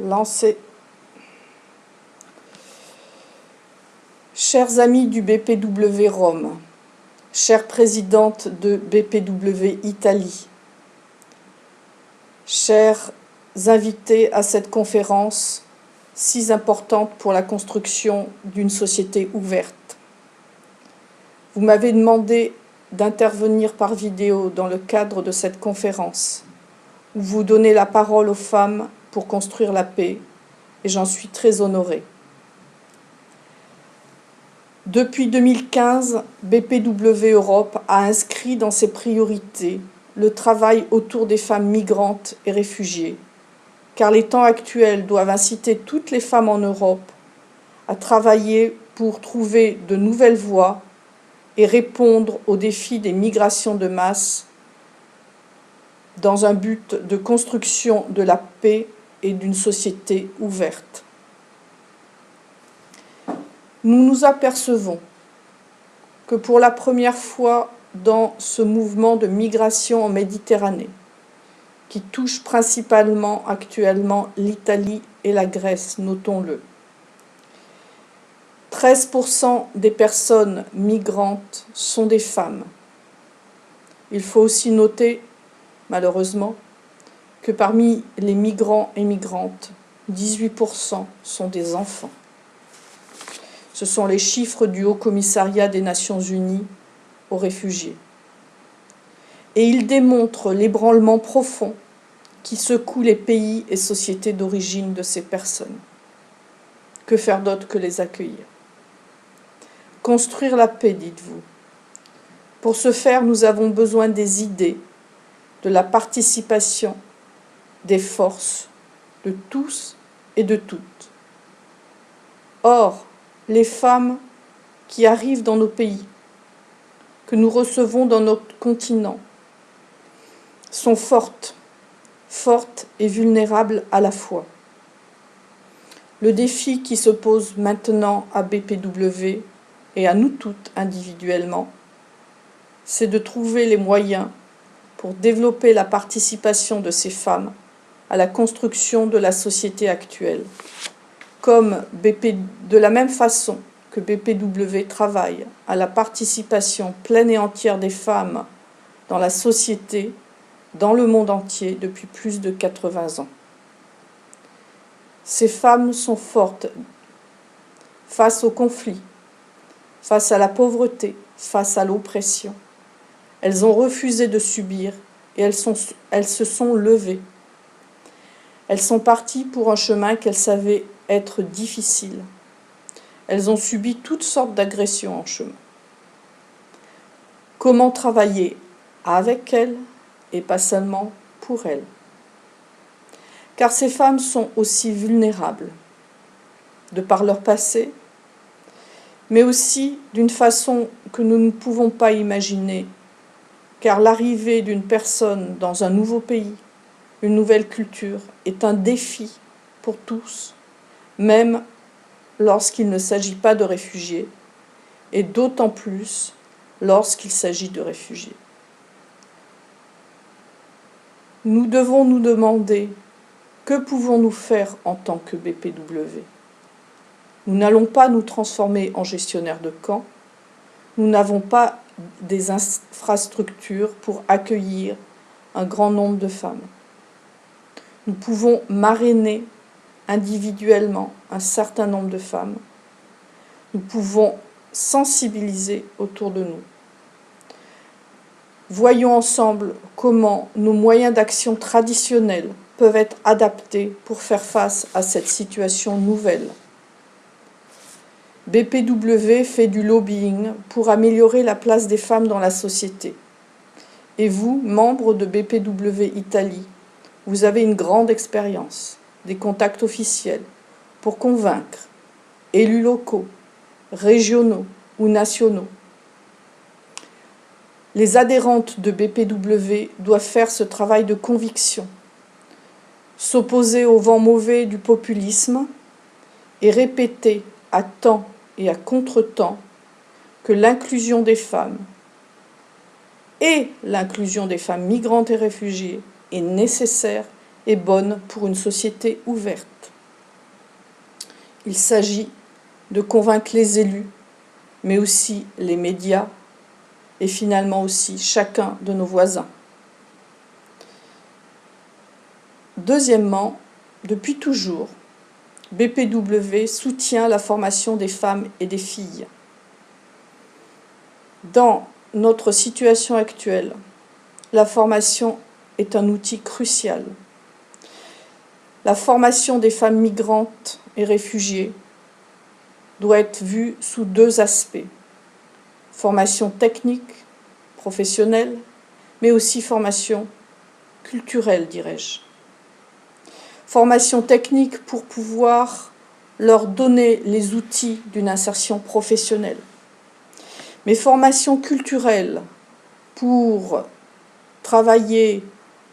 Lancé. Chers amis du BPW Rome, chère présidente de BPW Italie, chers invités à cette conférence si importante pour la construction d'une société ouverte. Vous m'avez demandé d'intervenir par vidéo dans le cadre de cette conférence, où vous donnez la parole aux femmes pour construire la paix, et j'en suis très honorée. Depuis 2015, BPW Europe a inscrit dans ses priorités le travail autour des femmes migrantes et réfugiées, car les temps actuels doivent inciter toutes les femmes en Europe à travailler pour trouver de nouvelles voies et répondre aux défis des migrations de masse dans un but de construction de la paix et d'une société ouverte. Nous nous apercevons que pour la première fois dans ce mouvement de migration en Méditerranée, qui touche principalement actuellement l'Italie et la Grèce, notons-le, 13% des personnes migrantes sont des femmes. Il faut aussi noter, malheureusement, que parmi les migrants et migrantes, 18% sont des enfants. Ce sont les chiffres du Haut Commissariat des Nations Unies aux réfugiés. Et ils démontrent l'ébranlement profond qui secoue les pays et sociétés d'origine de ces personnes. Que faire d'autre que les accueillir? Construire la paix, dites-vous. Pour ce faire, nous avons besoin des idées, de la participation, des forces, de tous et de toutes. Or, les femmes qui arrivent dans nos pays, que nous recevons dans notre continent, sont fortes et vulnérables à la fois. Le défi qui se pose maintenant à BPW et à nous toutes individuellement, c'est de trouver les moyens pour développer la participation de ces femmes à la construction de la société actuelle, de la même façon que BPW travaille à la participation pleine et entière des femmes dans la société, dans le monde entier depuis plus de 80 ans. Ces femmes sont fortes face aux conflits, face à la pauvreté, face à l'oppression. Elles ont refusé de subir et elles se sont levées. Elles sont parties pour un chemin qu'elles savaient être difficile. Elles ont subi toutes sortes d'agressions en chemin. Comment travailler avec elles et pas seulement pour elles? Car ces femmes sont aussi vulnérables, de par leur passé, mais aussi d'une façon que nous ne pouvons pas imaginer, car l'arrivée d'une personne dans un nouveau pays, une nouvelle culture, est un défi pour tous, même lorsqu'il ne s'agit pas de réfugiés, et d'autant plus lorsqu'il s'agit de réfugiés. Nous devons nous demander que pouvons-nous faire en tant que BPW. Nous n'allons pas nous transformer en gestionnaires de camps, nous n'avons pas des infrastructures pour accueillir un grand nombre de femmes. Nous pouvons marrainer individuellement un certain nombre de femmes. Nous pouvons sensibiliser autour de nous. Voyons ensemble comment nos moyens d'action traditionnels peuvent être adaptés pour faire face à cette situation nouvelle. BPW fait du lobbying pour améliorer la place des femmes dans la société. Et vous, membres de BPW Italie, vous avez une grande expérience, des contacts officiels pour convaincre élus locaux, régionaux ou nationaux. Les adhérentes de BPW doivent faire ce travail de conviction, s'opposer au vent mauvais du populisme et répéter à temps et à contre-temps que l'inclusion des femmes et l'inclusion des femmes migrantes et réfugiées est nécessaire et bonne pour une société ouverte. Il s'agit de convaincre les élus, mais aussi les médias et finalement aussi chacun de nos voisins. Deuxièmement, depuis toujours, BPW soutient la formation des femmes et des filles. Dans notre situation actuelle, la formation est un outil crucial. La formation des femmes migrantes et réfugiées doit être vue sous deux aspects. Formation technique, professionnelle, mais aussi formation culturelle, dirais-je. Formation technique pour pouvoir leur donner les outils d'une insertion professionnelle. Mais formation culturelle pour travailler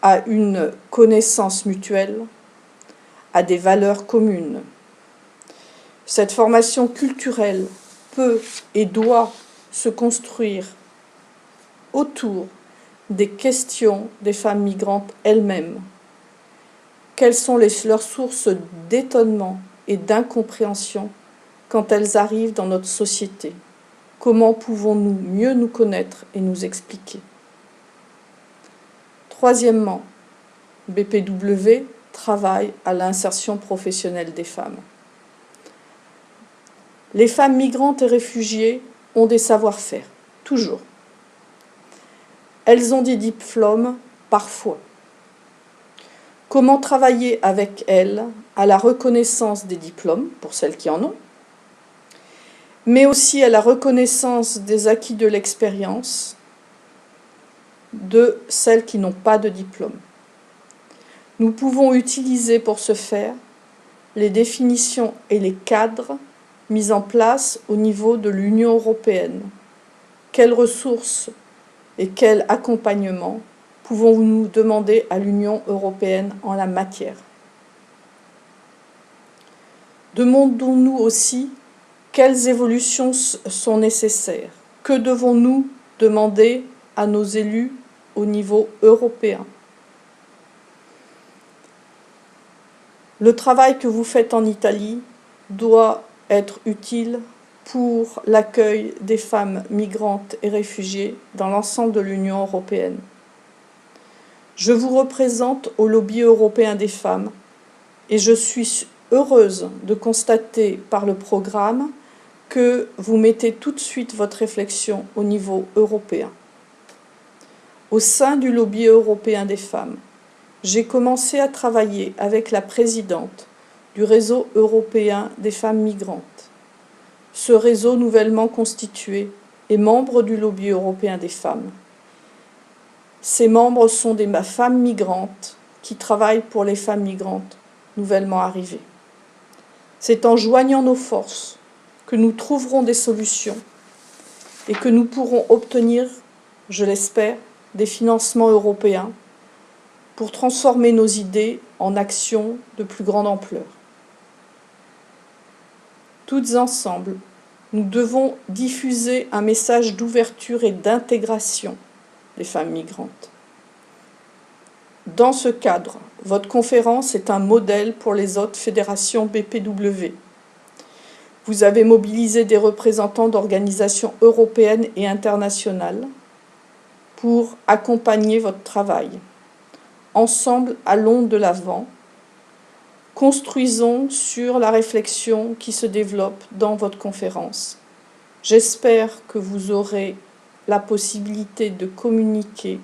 à une connaissance mutuelle, à des valeurs communes. Cette formation culturelle peut et doit se construire autour des questions des femmes migrantes elles-mêmes. Quelles sont leurs sources d'étonnement et d'incompréhension quand elles arrivent dans notre société? Comment pouvons-nous mieux nous connaître et nous expliquer? Troisièmement, BPW travaille à l'insertion professionnelle des femmes. Les femmes migrantes et réfugiées ont des savoir-faire, toujours. Elles ont des diplômes, parfois. Comment travailler avec elles à la reconnaissance des diplômes, pour celles qui en ont, mais aussi à la reconnaissance des acquis de l'expérience de celles qui n'ont pas de diplôme. Nous pouvons utiliser pour ce faire les définitions et les cadres mis en place au niveau de l'Union européenne. Quelles ressources et quel accompagnement pouvons-nous demander à l'Union européenne en la matière? Demandons-nous aussi quelles évolutions sont nécessaires. Que devons-nous demander à nos élus au niveau européen? Le travail que vous faites en Italie doit être utile pour l'accueil des femmes migrantes et réfugiées dans l'ensemble de l'Union européenne. Je vous représente au lobby européen des femmes et je suis heureuse de constater par le programme que vous mettez tout de suite votre réflexion au niveau européen. Au sein du lobby européen des femmes, j'ai commencé à travailler avec la présidente du réseau européen des femmes migrantes. Ce réseau nouvellement constitué est membre du lobby européen des femmes. Ces membres sont des femmes migrantes qui travaillent pour les femmes migrantes nouvellement arrivées. C'est en joignant nos forces que nous trouverons des solutions et que nous pourrons obtenir, je l'espère, des financements européens pour transformer nos idées en actions de plus grande ampleur. Toutes ensemble, nous devons diffuser un message d'ouverture et d'intégration des femmes migrantes. Dans ce cadre, votre conférence est un modèle pour les autres fédérations BPW. Vous avez mobilisé des représentants d'organisations européennes et internationales pour accompagner votre travail. Ensemble, allons de l'avant. Construisons sur la réflexion qui se développe dans votre conférence. J'espère que vous aurez la possibilité de communiquer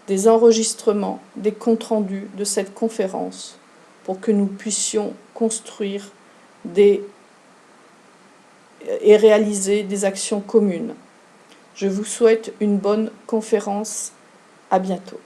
des enregistrements, des comptes rendus de cette conférence pour que nous puissions construire et réaliser des actions communes. Je vous souhaite une bonne conférence. À bientôt.